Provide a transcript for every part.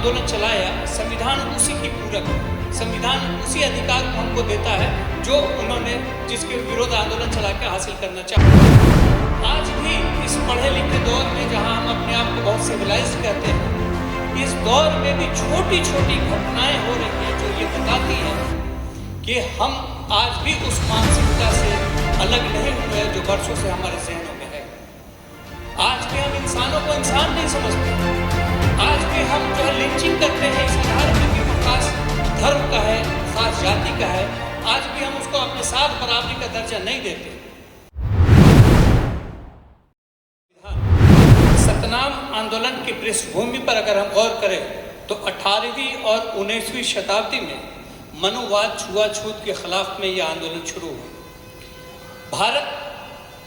आंदोलन चलाया, संविधान उसी की पूरक है। संविधान उसी अधिकार को हमको देता है जो उन्होंने जिसके विरोध आंदोलन चला के हासिल करना चाहा। आज भी इस पढ़े लिखे दौर में जहां हम अपने आप को बहुत सिविलाइज कहते हैं, इस दौर में भी छोटी छोटी घटनाएं हो रही हैं जो ये बताती हैं कि हम आज भी उस मानसिकता से अलग नहीं हुए जो वर्षों से हमारे जहनों में है। आज भी हम इंसानों को इंसान नहीं समझते। आज भी हम जो है लिंचिंग करते हैं इस आधार पर कि वो खास धर्म का है, खास जाति का है। आज भी हम उसको अपने साथ बराबरी का दर्जा नहीं देते। सतनाम आंदोलन की पृष्ठभूमि पर अगर हम गौर करें तो 18वीं और 19वीं शताब्दी में मनुवाद छुआछूत के खिलाफ में यह आंदोलन शुरू हुआ। भारत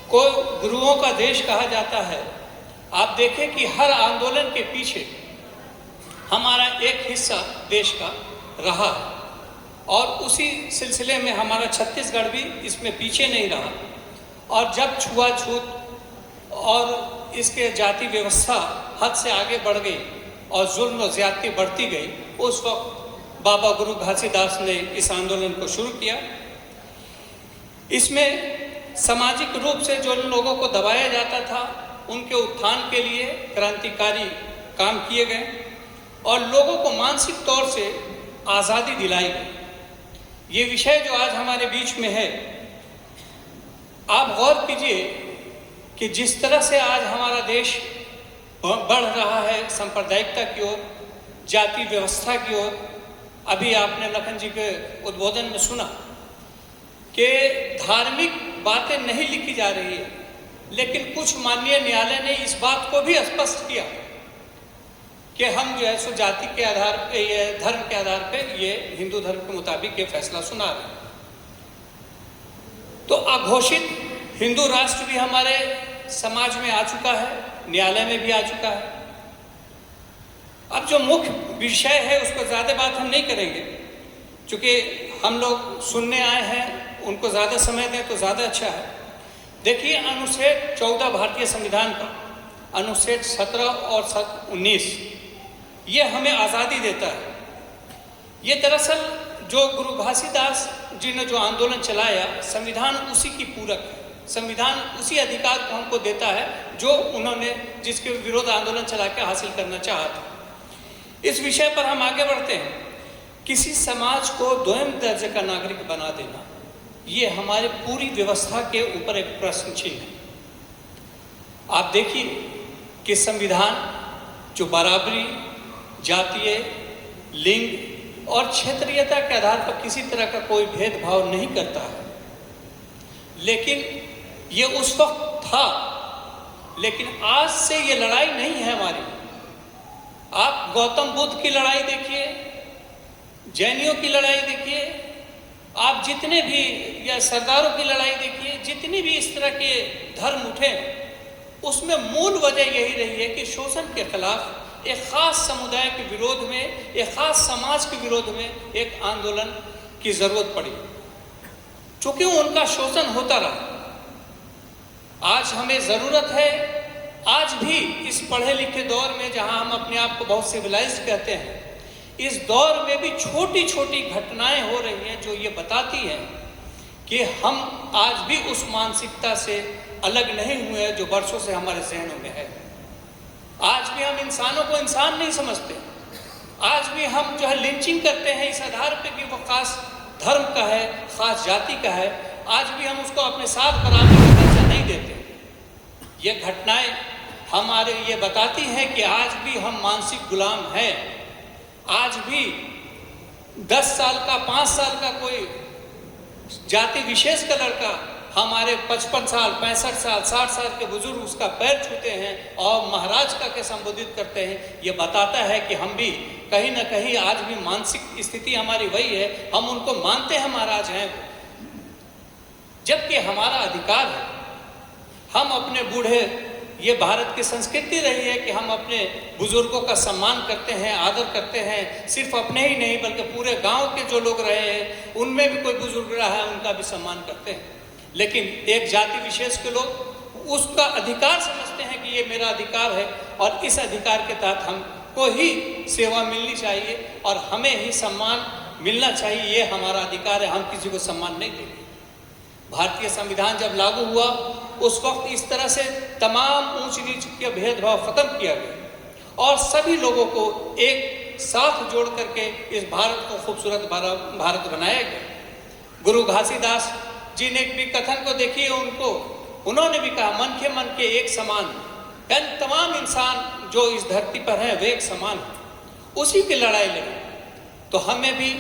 को गुरुओं का देश कहा जाता है। आप देखें कि हर आंदोलन के पीछे हमारा एक हिस्सा देश का रहा है और उसी सिलसिले में हमारा छत्तीसगढ़ भी इसमें पीछे नहीं रहा। और जब छुआछूत और इसके जाति व्यवस्था हद से आगे बढ़ गई और जुल्म और ज्यादती बढ़ती गई, उस वक्त बाबा गुरु घासीदास ने इस आंदोलन को शुरू किया। इसमें सामाजिक रूप से जो लोगों को दबाया जाता था उनके उत्थान के लिए क्रांतिकारी काम किए गए और लोगों को मानसिक तौर से आज़ादी दिलाई गई। ये विषय जो आज हमारे बीच में है, आप गौर कीजिए कि जिस तरह से आज हमारा देश बढ़ रहा है सांप्रदायिकता की ओर, जाति व्यवस्था की ओर। अभी आपने लखन जी के उद्बोधन में सुना कि धार्मिक बातें नहीं लिखी जा रही है, लेकिन कुछ माननीय न्यायालय ने इस बात को भी स्पष्ट किया कि हम जो है सो जाति के आधार पे, ये धर्म के आधार पे ये हिंदू धर्म के मुताबिक ये फैसला सुना रहे हैं। तो अघोषित हिंदू राष्ट्र भी हमारे समाज में आ चुका है, न्यायालय में भी आ चुका है। अब जो मुख्य विषय है उस पर ज़्यादा बात हम नहीं करेंगे, क्योंकि हम लोग सुनने आए हैं, उनको ज़्यादा समय दें तो ज़्यादा अच्छा है। देखिए, अनुच्छेद 14 भारतीय संविधान का अनुच्छेद 17 और 19 ये हमें आज़ादी देता है। ये दरअसल जो गुरु घासीदास जी ने जो आंदोलन चलाया, संविधान उसी की पूरक है। संविधान उसी अधिकार को हमको देता है जो उन्होंने जिसके विरोध आंदोलन चला के हासिल करना चाहा था। इस विषय पर हम आगे बढ़ते हैं। किसी समाज को द्वैम दर्जे का नागरिक बना देना, ये हमारे पूरी व्यवस्था के ऊपर एक प्रश्न चिन्ह है। आप देखिए कि संविधान जो बराबरी, जातीय, लिंग और क्षेत्रीयता के आधार पर किसी तरह का कोई भेदभाव नहीं करता है, लेकिन ये उस वक्त था, लेकिन आज से ये लड़ाई नहीं है हमारी। आप गौतम बुद्ध की लड़ाई देखिए, जैनियों की लड़ाई देखिए, आप जितने भी या सरदारों की लड़ाई देखिए, जितनी भी इस तरह के धर्म उठे, उसमें मूल वजह यही रही है कि शोषण के खिलाफ एक खास समुदाय के विरोध में, एक खास समाज के विरोध में एक आंदोलन की जरूरत पड़ी, चूंकि उनका शोषण होता रहा। आज हमें जरूरत है, आज भी इस पढ़े लिखे दौर में जहां हम अपने आप को बहुत सिविलाइज्ड कहते हैं, इस दौर में भी छोटी छोटी घटनाएं हो रही हैं जो ये बताती हैं कि हम आज भी उस मानसिकता से अलग नहीं हुए जो वर्षों से हमारे जहनों में है। आज भी हम इंसानों को इंसान नहीं समझते। आज भी हम जो है लिंचिंग करते हैं इस आधार पर कि वो खास धर्म का है, खास जाति का है। आज भी हम उसको अपने साथ बराबरी का दर्जा नहीं देते। ये घटनाएं हमारे ये बताती हैं कि आज भी हम मानसिक गुलाम हैं। आज भी 10 साल का, 5 साल का कोई जाति विशेष का लड़का हमारे 55 साल, 65 साल, 60 साल के बुजुर्ग उसका पैर छूते हैं और महाराज का के संबोधित करते हैं। ये बताता है कि हम भी कहीं ना कहीं आज भी मानसिक स्थिति हमारी वही है, हम उनको मानते हैं महाराज हैं, जबकि हमारा अधिकार है। हम अपने बूढ़े, ये भारत की संस्कृति रही है कि हम अपने बुजुर्गों का सम्मान करते हैं, आदर करते हैं। सिर्फ अपने ही नहीं बल्कि पूरे गांव के जो लोग रहे हैं उनमें भी कोई बुजुर्ग रहा है उनका भी सम्मान करते हैं। लेकिन एक जाति विशेष के लोग उसका अधिकार समझते हैं कि ये मेरा अधिकार है और इस अधिकार के तहत हम को ही सेवा मिलनी चाहिए और हमें ही सम्मान मिलना चाहिए, ये हमारा अधिकार है, हम किसी को सम्मान नहीं देंगे। भारतीय संविधान जब लागू हुआ उस वक्त इस तरह से तमाम ऊंच नीच के भेदभाव खत्म किया गया और सभी लोगों को एक साथ जोड़ करके इस भारत को खूबसूरत भारत बनाया गया। गुरु घासीदास जी ने भी कथन को देखिए, उन्होंने भी कहा मन के एक समान, यानी तमाम इंसान जो इस धरती पर हैं वे एक समान हैं, उसी की लड़ाई लड़ी। तो हमें भी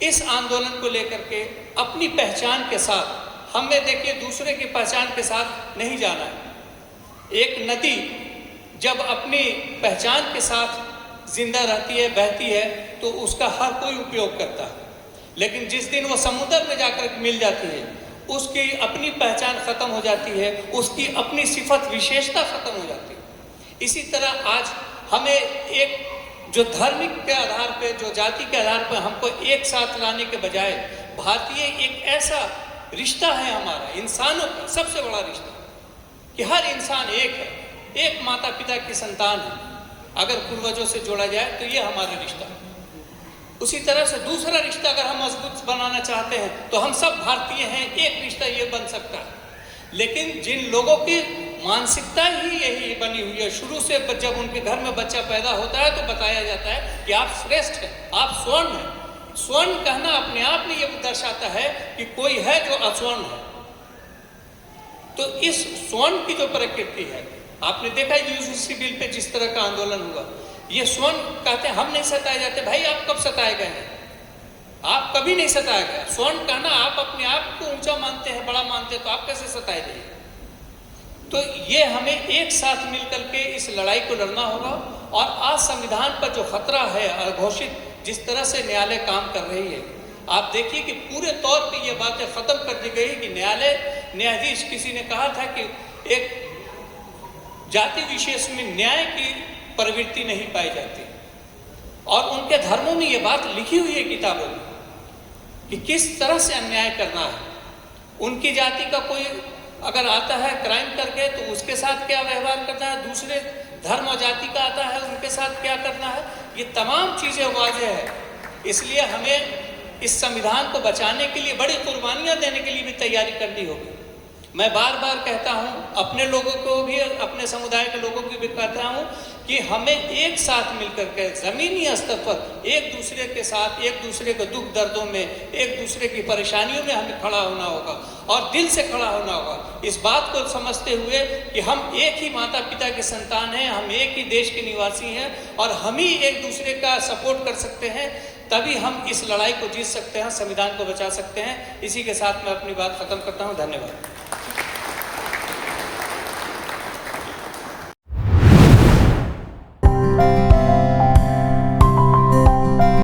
इस आंदोलन को लेकर के अपनी पहचान के साथ, हमें देखिए दूसरे की पहचान के साथ नहीं जाना है। एक नदी जब अपनी पहचान के साथ जिंदा रहती है, बहती है, तो उसका हर कोई उपयोग करता है, लेकिन जिस दिन वो समुद्र में जाकर मिल जाती है उसकी अपनी पहचान खत्म हो जाती है, उसकी अपनी सिफत विशेषता खत्म हो जाती है। इसी तरह आज हमें एक जो धार्मिक के आधार पे, जो जाति के आधार पर हमको एक साथ लाने के बजाय भारतीय एक ऐसा रिश्ता है हमारा इंसानों का सबसे बड़ा रिश्ता कि हर इंसान एक है, एक माता पिता की संतान है। अगर पूर्वजों से जोड़ा जाए तो ये हमारा रिश्ता है। उसी तरह से दूसरा रिश्ता अगर हम मजबूत बनाना चाहते हैं तो हम सब भारतीय हैं, एक रिश्ता ये बन सकता है। लेकिन जिन लोगों की मानसिकता ही यही बनी हुई है, शुरू से जब उनके घर में बच्चा पैदा होता है तो बताया जाता है कि आप श्रेष्ठ हैं, आप स्वर्ण हैं। स्वर्ण कहना अपने आप में ये दर्शाता है कि कोई है जो अस्वर्ण है। तो इस स्वर्ण की जो प्रकृति है, आपने देखा यूजीसी बिल पे जिस तरह का आंदोलन हुआ, ये स्वर्ण कहते हैं हम नहीं सताए जाते। भाई आप कब सताए गए हैं? आप कभी नहीं सताया गया। स्वर्ण कहना आप अपने आप को ऊंचा मानते हैं, बड़ा मानते हैं, तो आप कैसे सताए जाइए? तो ये हमें एक साथ मिलकर के इस लड़ाई को लड़ना होगा। और आज संविधान पर जो खतरा है अघोषित, जिस तरह से न्यायालय काम कर रही है, आप देखिए कि पूरे तौर पे ये बातें खत्म कर दी गई कि न्यायाधीश, किसी ने कहा था कि एक जाति विशेष में न्याय की प्रवृत्ति नहीं पाई जाती, और उनके धर्मों में ये बात लिखी हुई है किताबों में कि किस तरह से अन्याय करना है। उनकी जाति का कोई अगर आता है क्राइम करके तो उसके साथ क्या व्यवहार करना है, दूसरे धर्म और जाति का आता है उनके साथ क्या करना है, ये तमाम चीज़ें वाज़ेह है। इसलिए हमें इस संविधान को बचाने के लिए बड़ी कुर्बानियाँ देने के लिए भी तैयारी करनी होगी। मैं बार बार कहता हूँ, अपने लोगों को भी, अपने समुदाय के लोगों को भी कहता हूँ कि हमें एक साथ मिलकर के ज़मीनी स्तर पर एक दूसरे के साथ, एक दूसरे के दुख दर्दों में, एक दूसरे की परेशानियों में हमें खड़ा होना होगा और दिल से खड़ा होना होगा। इस बात को समझते हुए कि हम एक ही माता पिता के संतान हैं, हम एक ही देश के निवासी हैं और हम ही एक दूसरे का सपोर्ट कर सकते हैं, तभी हम इस लड़ाई को जीत सकते हैं, संविधान को बचा सकते हैं। इसी के साथ मैं अपनी बात खत्म करता हूँ। धन्यवाद।